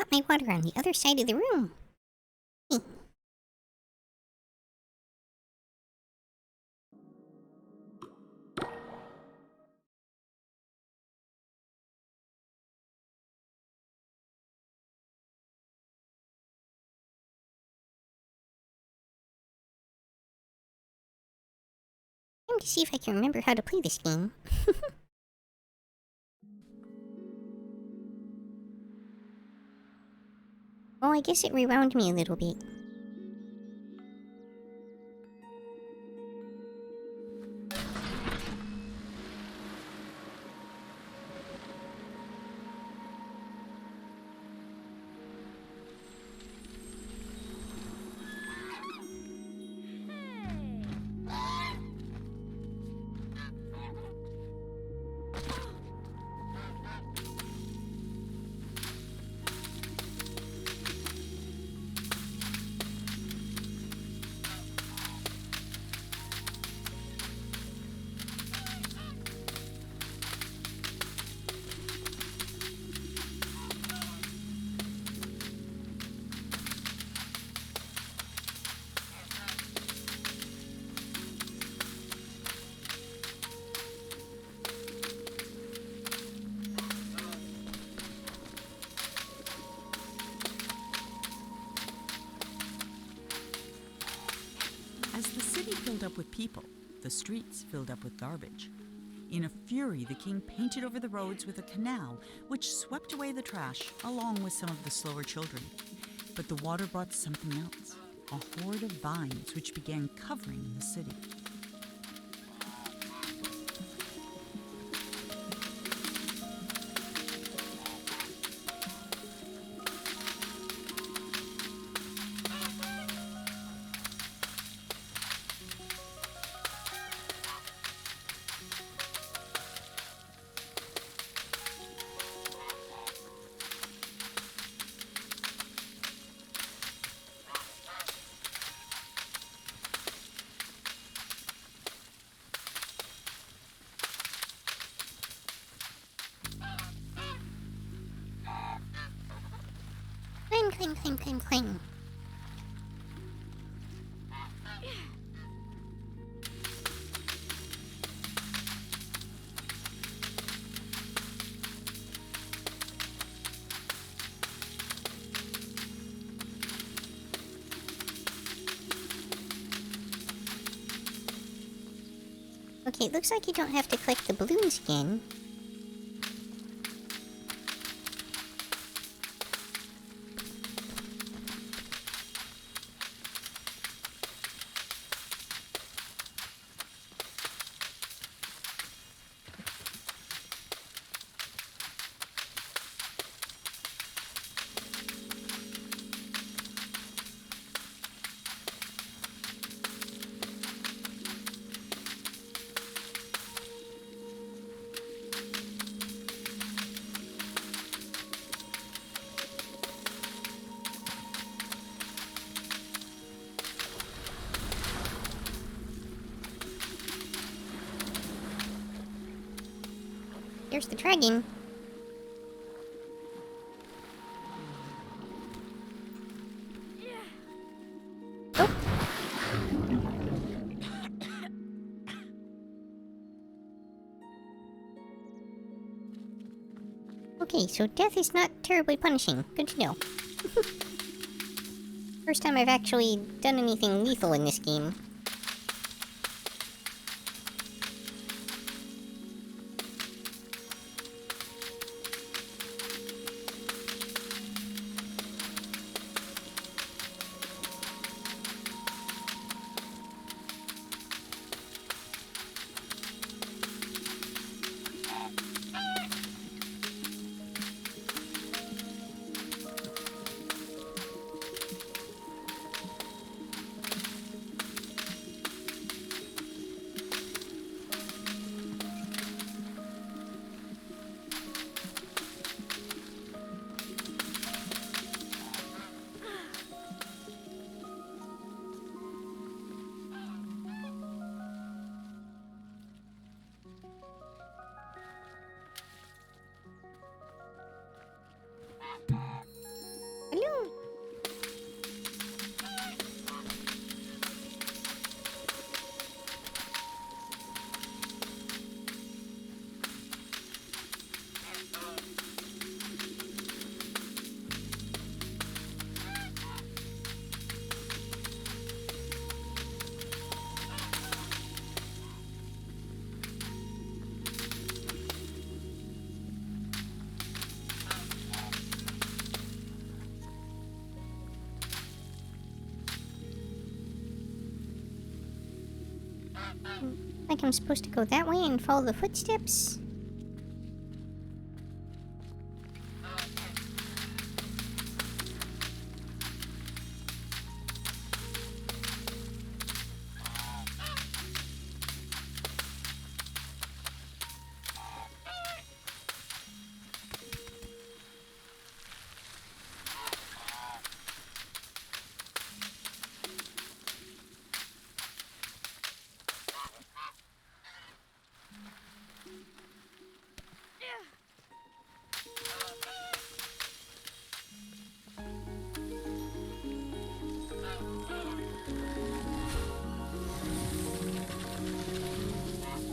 forgot my water on the other side of the room. Time to see if I can remember how to play this game. Oh, I guess it rewound me a little bit. As the city filled up with people, the streets filled up with garbage. In a fury, the king painted over the roads with a canal, which swept away the trash, along with some of the slower children. But the water brought something else, a horde of vines which began covering the city. Climb, climb, climb, climb, climb. Okay, it looks like you don't have to collect the balloons again. There's the dragon. Oh. Okay, so death is not terribly punishing. Good to know. First time I've actually done anything lethal in this game. Like I'm supposed to go that way and follow the footsteps?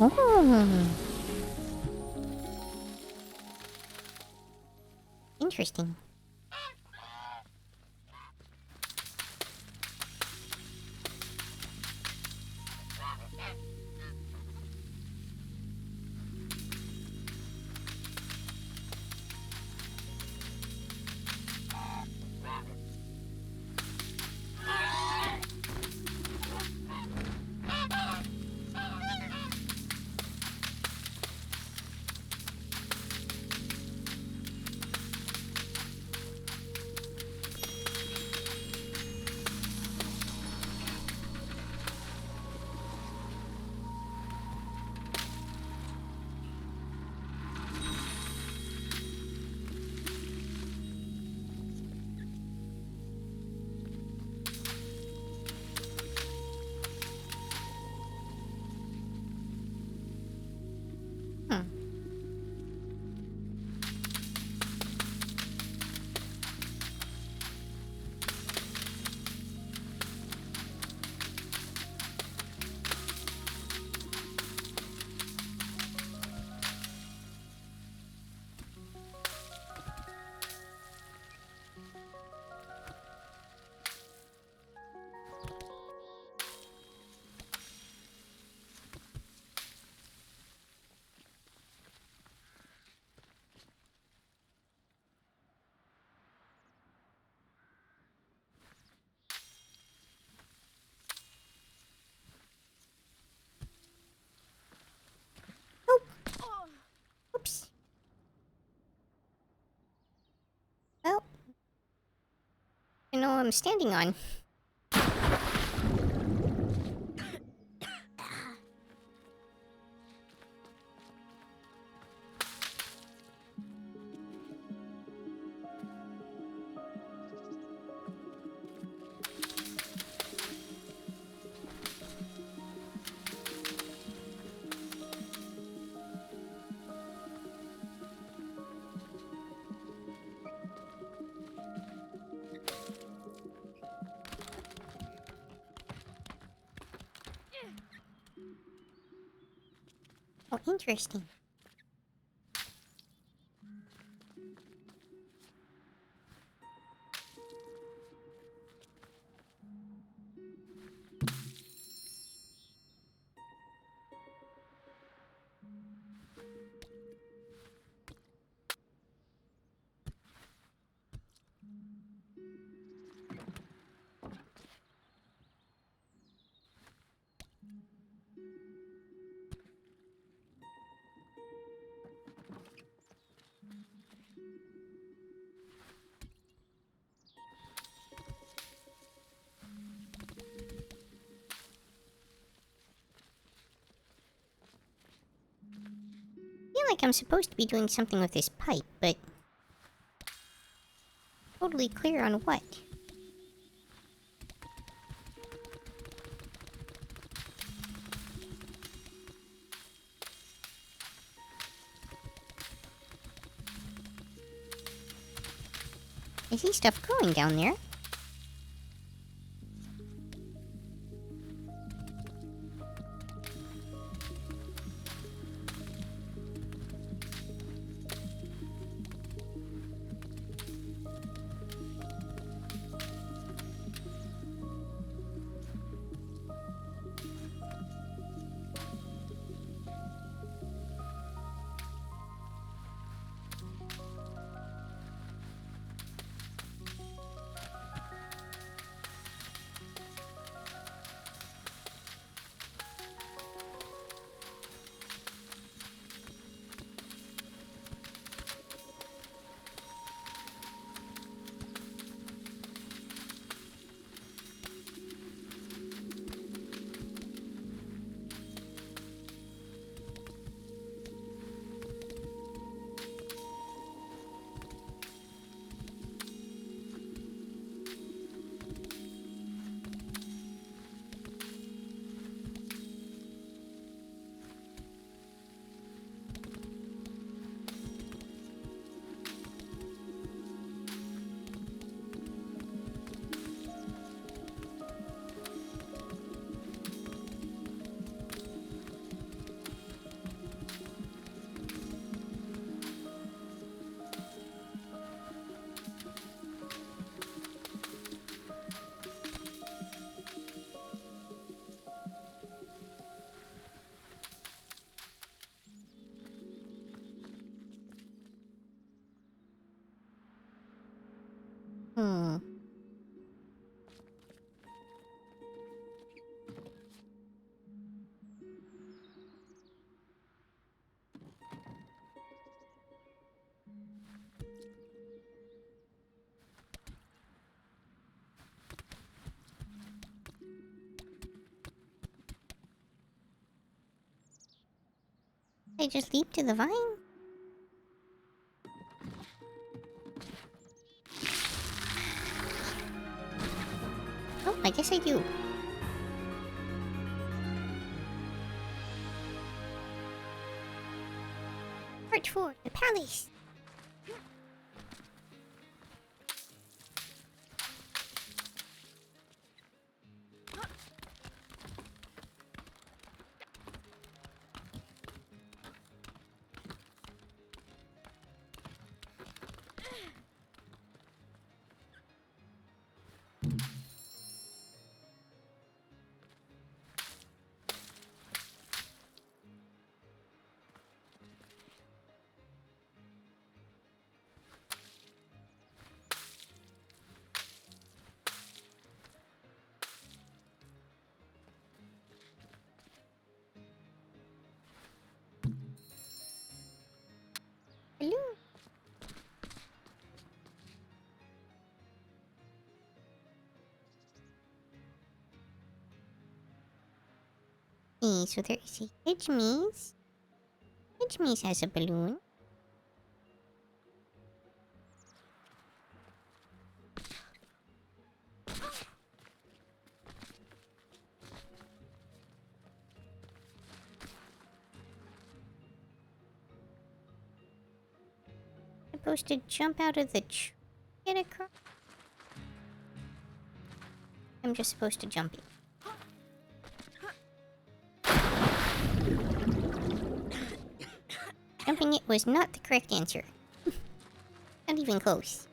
Oh, interesting. Hmm. Oh, oops. Well, I know what I'm standing on. Oh, interesting. I feel like I'm supposed to be doing something with this pipe, but totally clear on what. I see stuff growing down there. I just leap to the vine? Oh, I guess I do. Part 4, the palace. Hello. Okay, so there is a hedge maze. Hedge maze has a balloon. Supposed to jump out of the tree. Get across. I'm just supposed to jump it. Jumping it was not the correct answer. Not even close.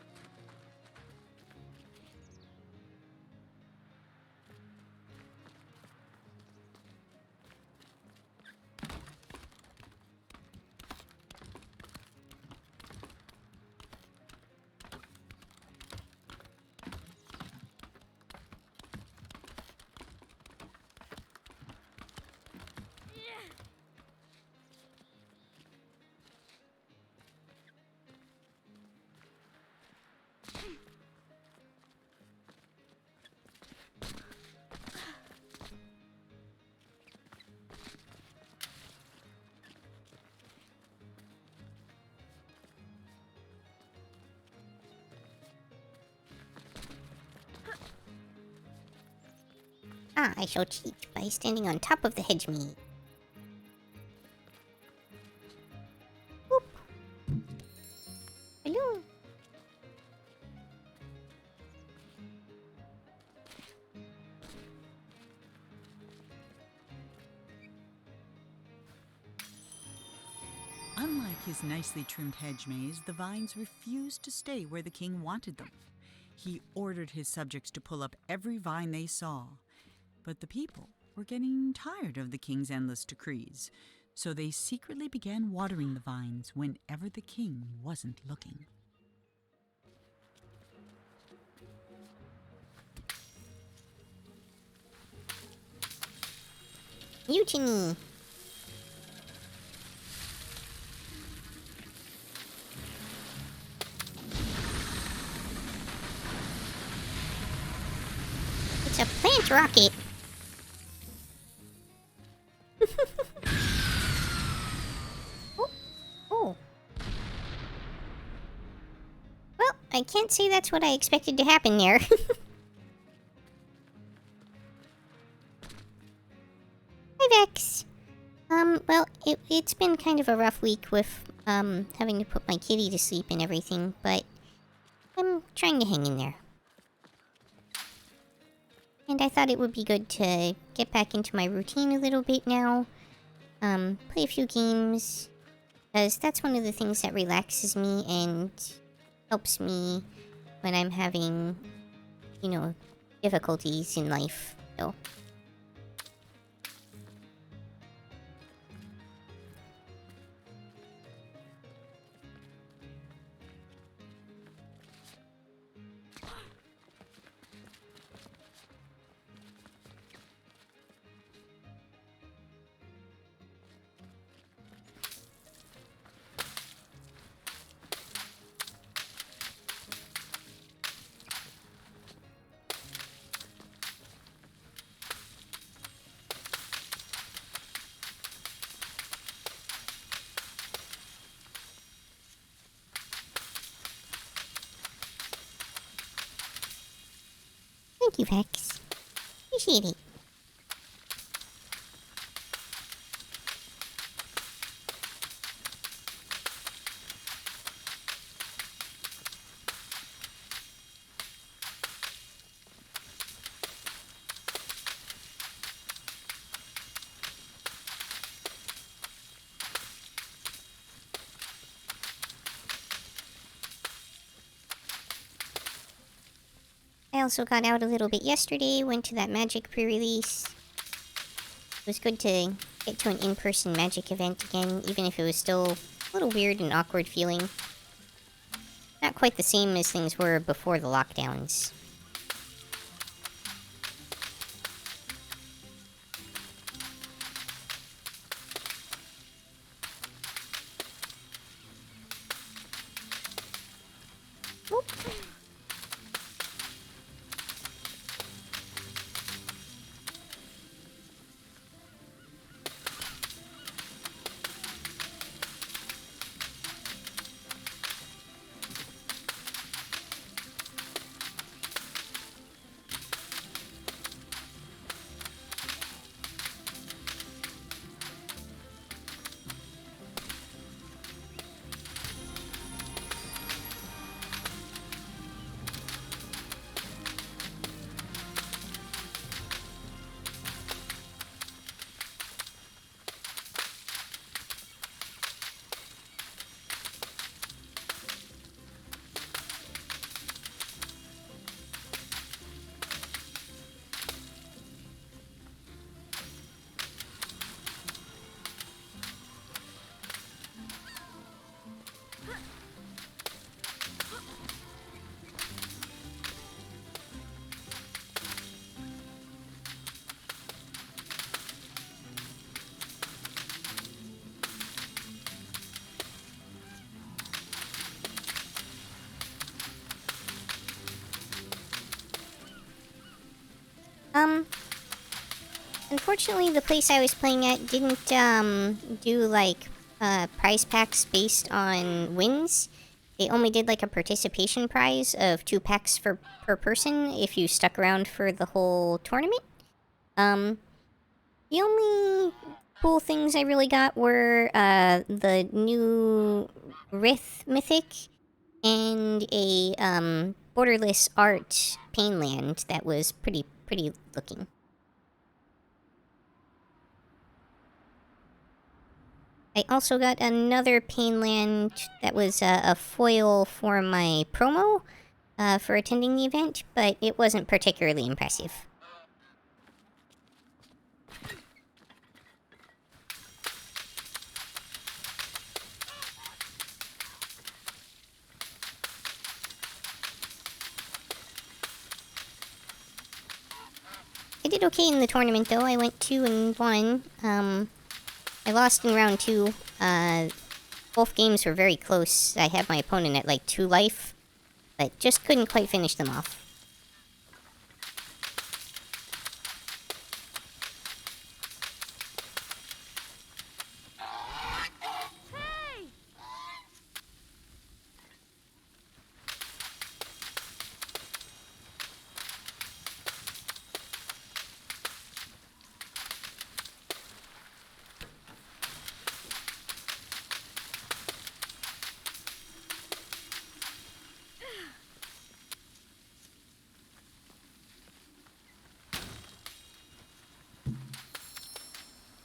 Ah, I shall cheat by standing on top of the hedge maze. Whoop. Hello. Unlike his nicely trimmed hedge maze, the vines refused to stay where the king wanted them. He ordered his subjects to pull up every vine they saw. But the people were getting tired of the king's endless decrees, so they secretly began watering the vines whenever the king wasn't looking. Mutiny. It's a plant rocket. Oh. Oh. Well, I can't say that's what I expected to happen there. Hi, Vex. Well, it's been kind of a rough week with, having to put my kitty to sleep and everything, but I'm trying to hang in there. And I thought it would be good to get back into my routine a little bit now. Play a few games, because that's one of the things that relaxes me and helps me when I'm having, you know, difficulties in life, so... Thank you, Vex. Appreciate it. I also got out a little bit yesterday, went to that magic pre-release. It was good to get to an in-person magic event again, even if it was still a little weird and awkward feeling. Not quite the same as things were before the lockdowns. Oop. Unfortunately, the place I was playing at didn't, do, like, prize packs based on wins. They only did, like, a participation prize of 2 packs per person if you stuck around for the whole tournament. The only cool things I really got were, the new Rith Mythic and a, borderless art Painland that was pretty looking. I also got another Painland that was a foil for my promo for attending the event, but it wasn't particularly impressive. I did okay in the tournament, though. I went 2-1. I lost in round 2. Both games were very close. I had my opponent at like 2 life, but just couldn't quite finish them off.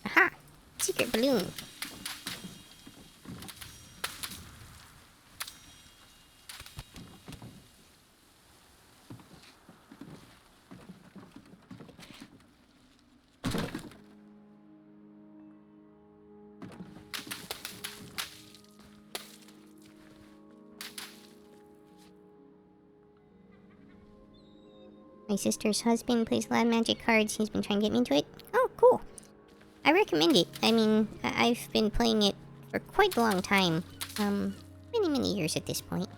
Aha! Secret balloon. My sister's husband plays a lot of magic cards. He's been trying to get me into it. Oh, cool. I recommend it. I mean, I've been playing it for quite a long time. Many years at this point.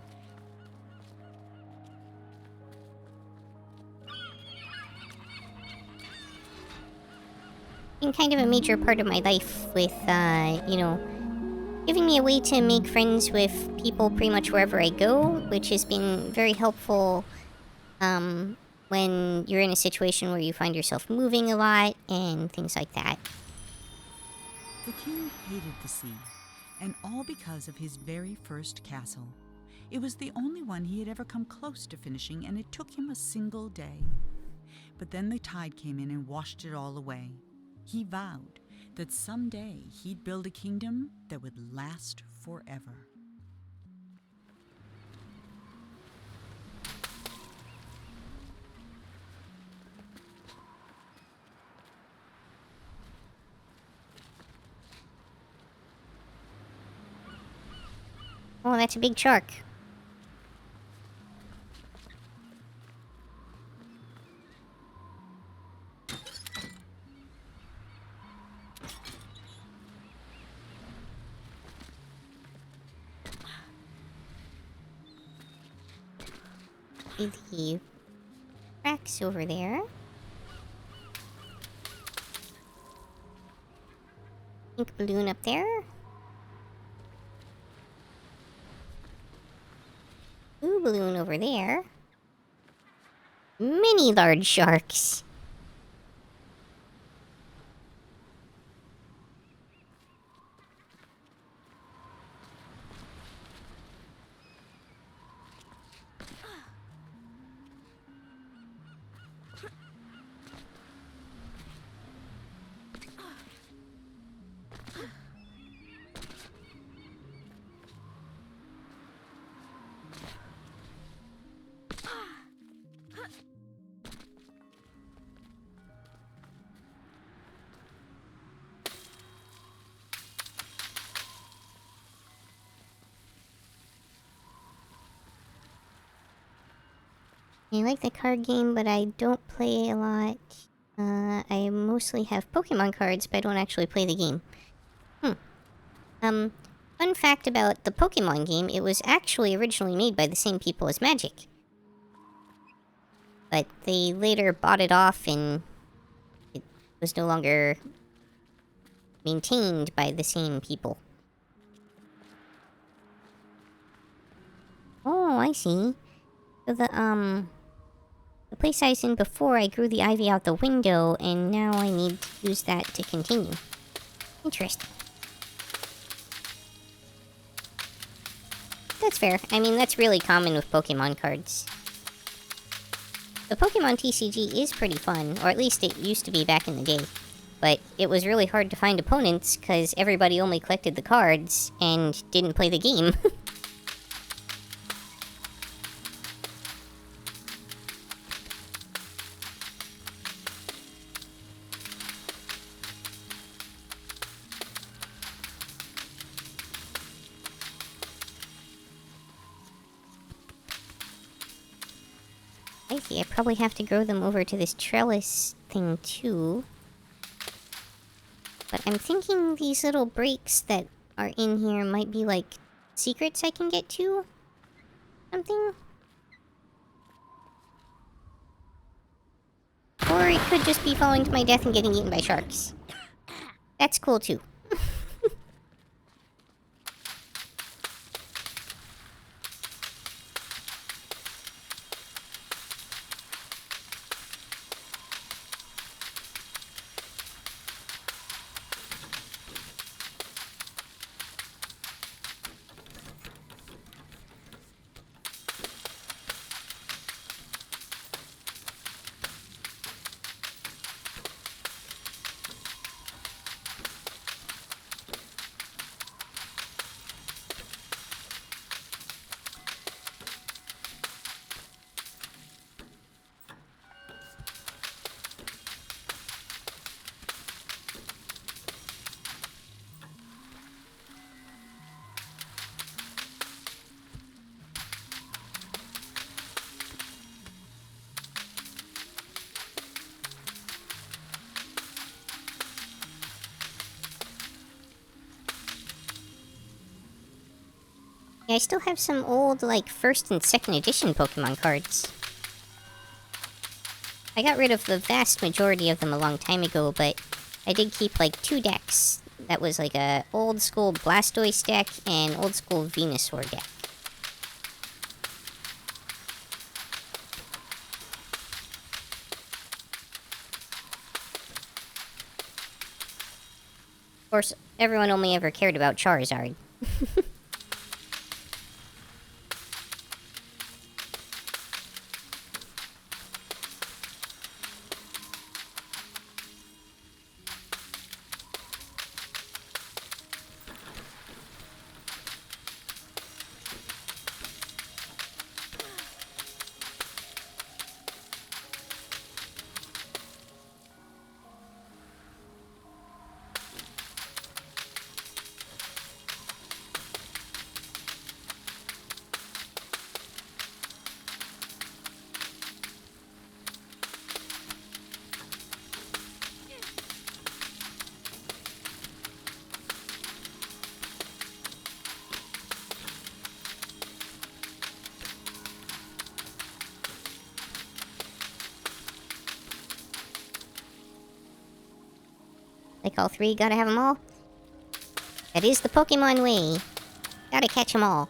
Been kind of a major part of my life with, you know, giving me a way to make friends with people pretty much wherever I go, which has been very helpful, when you're in a situation where you find yourself moving a lot and things like that. The king hated the sea, and all because of his very first castle. It was the only one he had ever come close to finishing, and it took him a single day. But then the tide came in and washed it all away. He vowed that someday he'd build a kingdom that would last forever. Oh, that's a big shark. The cracks over there. Pink balloon up there. Blue balloon over there. Many large sharks. I like the card game, but I don't play a lot. I mostly have Pokemon cards, but I don't actually play the game. Fun fact about the Pokemon game, it was actually originally made by the same people as Magic. But they later bought it off and it was no longer maintained by the same people. Oh, I see. So the place I was in before, I grew the ivy out the window, and now I need to use that to continue. Interesting. That's fair. I mean, that's really common with Pokemon cards. The Pokemon TCG is pretty fun, or at least it used to be back in the day. But it was really hard to find opponents, because everybody only collected the cards, and didn't play the game. I see, I probably have to grow them over to this trellis thing too. But I'm thinking these little breaks that are in here might be like secrets I can get to? Something? Or it could just be falling to my death and getting eaten by sharks. That's cool too. Yeah, I still have some old, like, 1st and 2nd edition Pokemon cards. I got rid of the vast majority of them a long time ago, but I did keep, like, 2 decks. That was, like, a old school Blastoise deck and old school Venusaur deck. course, everyone only ever cared about Charizard. Like all three, gotta have them all? That is the Pokemon way. Gotta catch them all.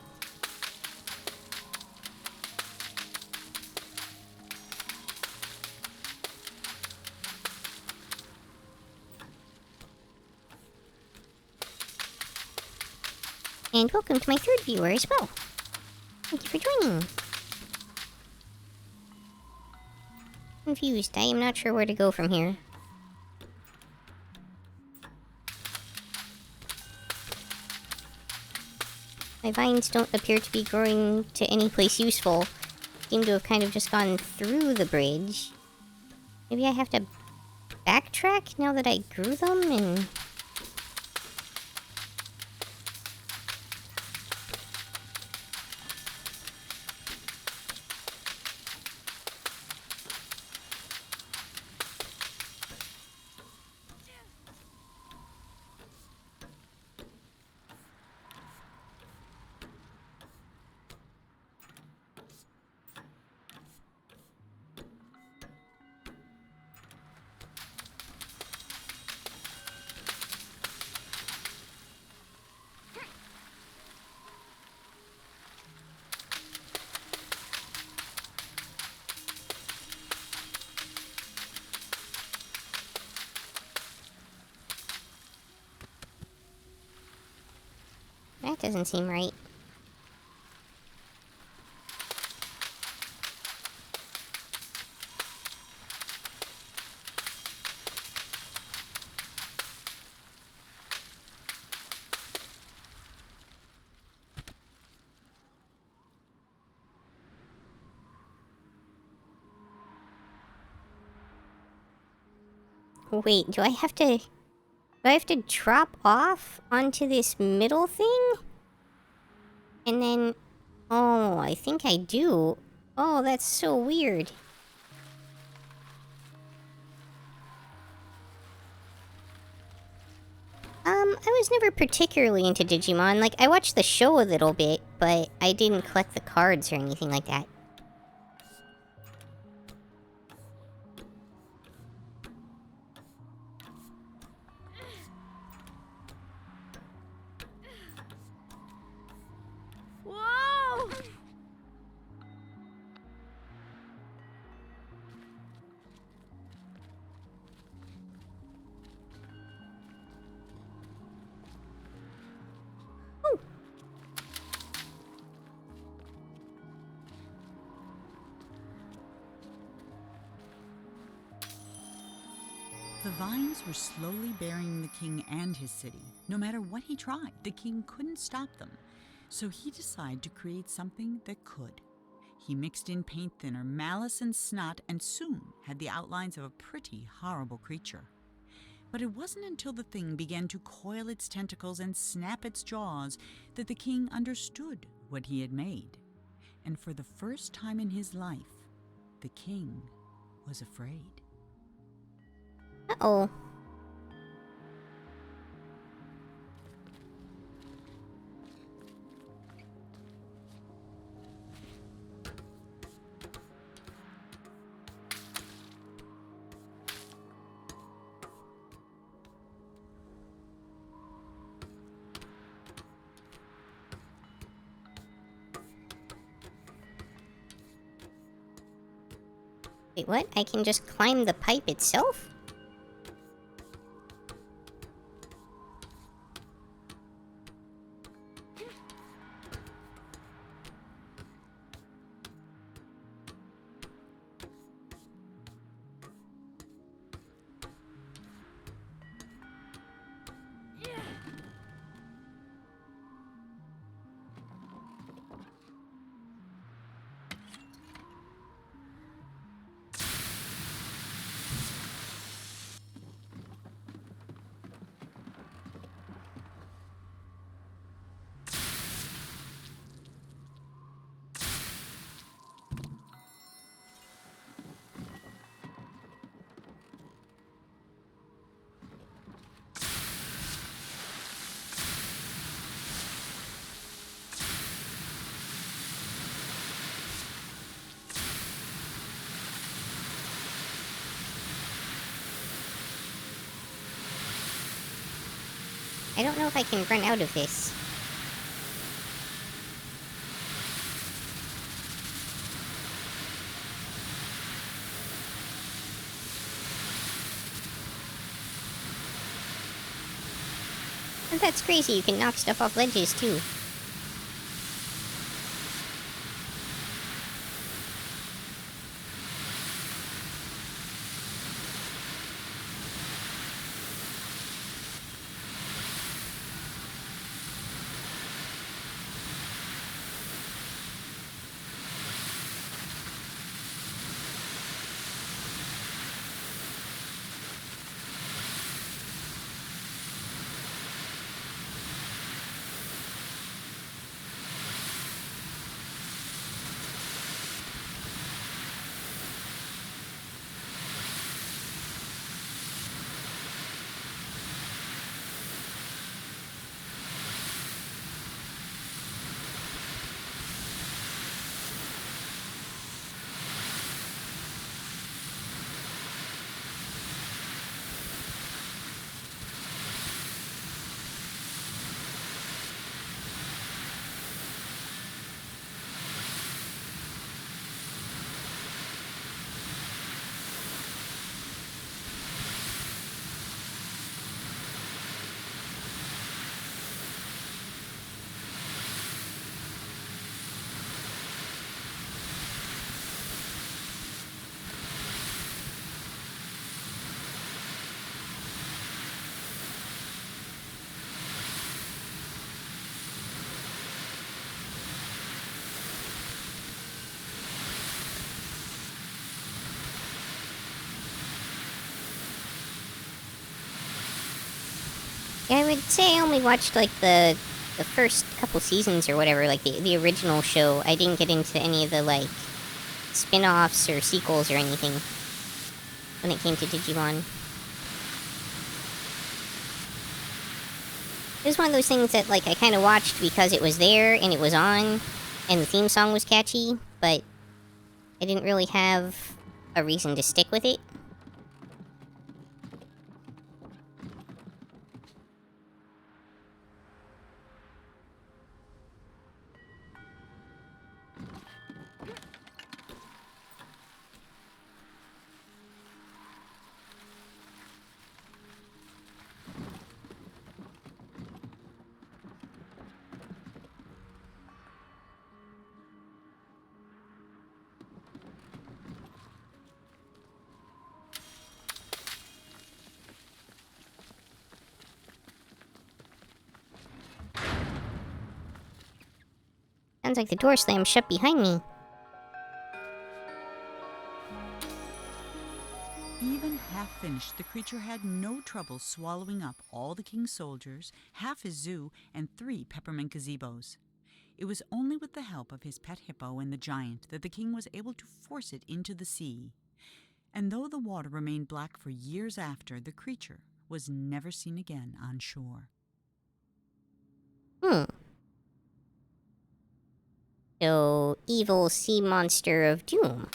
And welcome to my third viewer as well. Thank you for joining. Confused. I am not sure where to go from here. My vines don't appear to be growing to any place useful. Seem to have kind of just gone through the bridge. Maybe I have to backtrack now that I grew them and... That doesn't seem right. Wait, do I have to drop off onto this middle thing? And then... Oh, I think I do. Oh, that's so weird. I was never particularly into Digimon. Like, I watched the show a little bit, but I didn't collect the cards or anything like that. Whoa! The vines were slowly burying the king and his city. No matter what he tried, the king couldn't stop them. So he decided to create something that could. He mixed in paint thinner, malice, and snot, and soon had the outlines of a pretty horrible creature. But it wasn't until the thing began to coil its tentacles and snap its jaws that the king understood what he had made. And for the first time in his life, the king was afraid. Uh-oh. Wait, what? I can just climb the pipe itself? I don't know if I can run out of this. And that's crazy, you can knock stuff off ledges, too. Yeah, I would say I only watched, like, the first couple seasons or whatever, like, the original show. I didn't get into any of the, like, spin-offs or sequels or anything when it came to Digimon. It was one of those things that, like, I kind of watched because it was there and it was on, and the theme song was catchy, but I didn't really have a reason to stick with it. Sounds like the door slammed shut behind me. Even half-finished, the creature had no trouble swallowing up all the king's soldiers, half his zoo, and 3 peppermint gazebos. It was only with the help of his pet hippo and the giant that the king was able to force it into the sea. And though the water remained black for years after, the creature was never seen again on shore. So, evil sea monster of doom.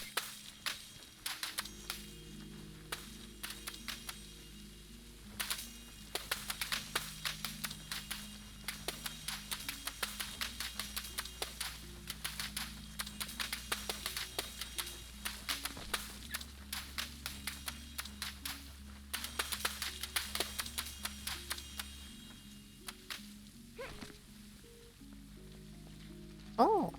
Oh.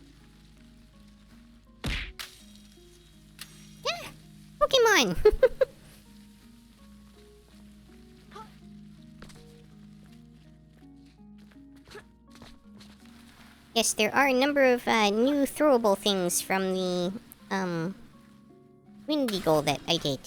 Yeah! Pokemon! Yes, there are a number of new throwable things from the Windy goal that I did.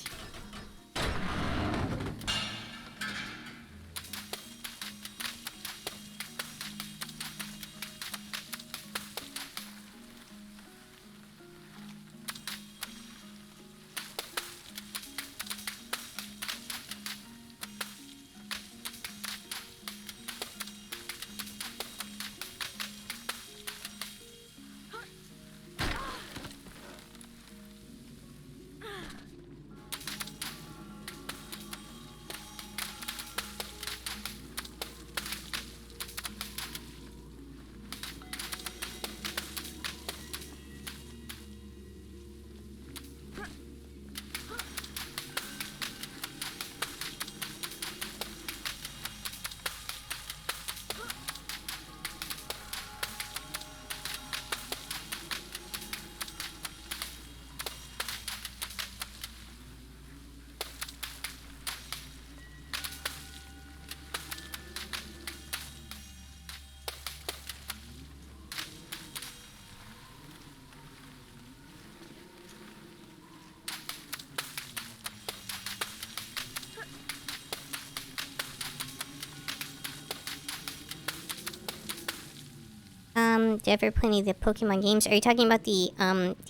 Did I ever play any of the Pokemon games? Are you talking about the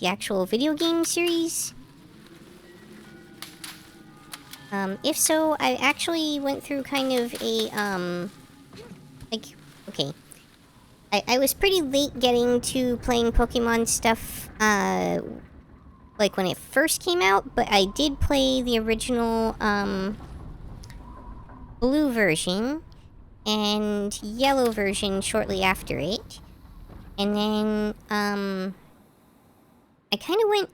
actual video game series? If so, I actually went through kind of a, like, okay. I was pretty late getting to playing Pokemon stuff, like when it first came out, but I did play the original, blue version and yellow version shortly after it. And then, I kind of went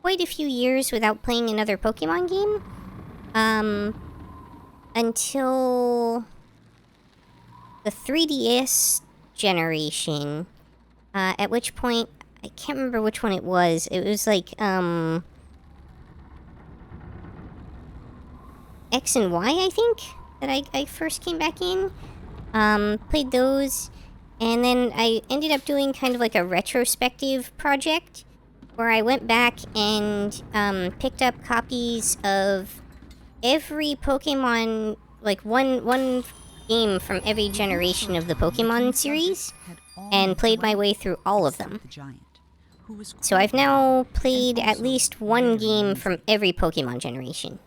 quite a few years without playing another Pokemon game. Until the 3DS generation, at which point, I can't remember which one it was. It was like, X and Y, I think, that I first came back in. Played those, and then I ended up doing kind of like a retrospective project, where I went back and, picked up copies of every Pokemon, like one game from every generation of the Pokemon series, and played my way through all of them. So I've now played at least one game from every Pokemon generation.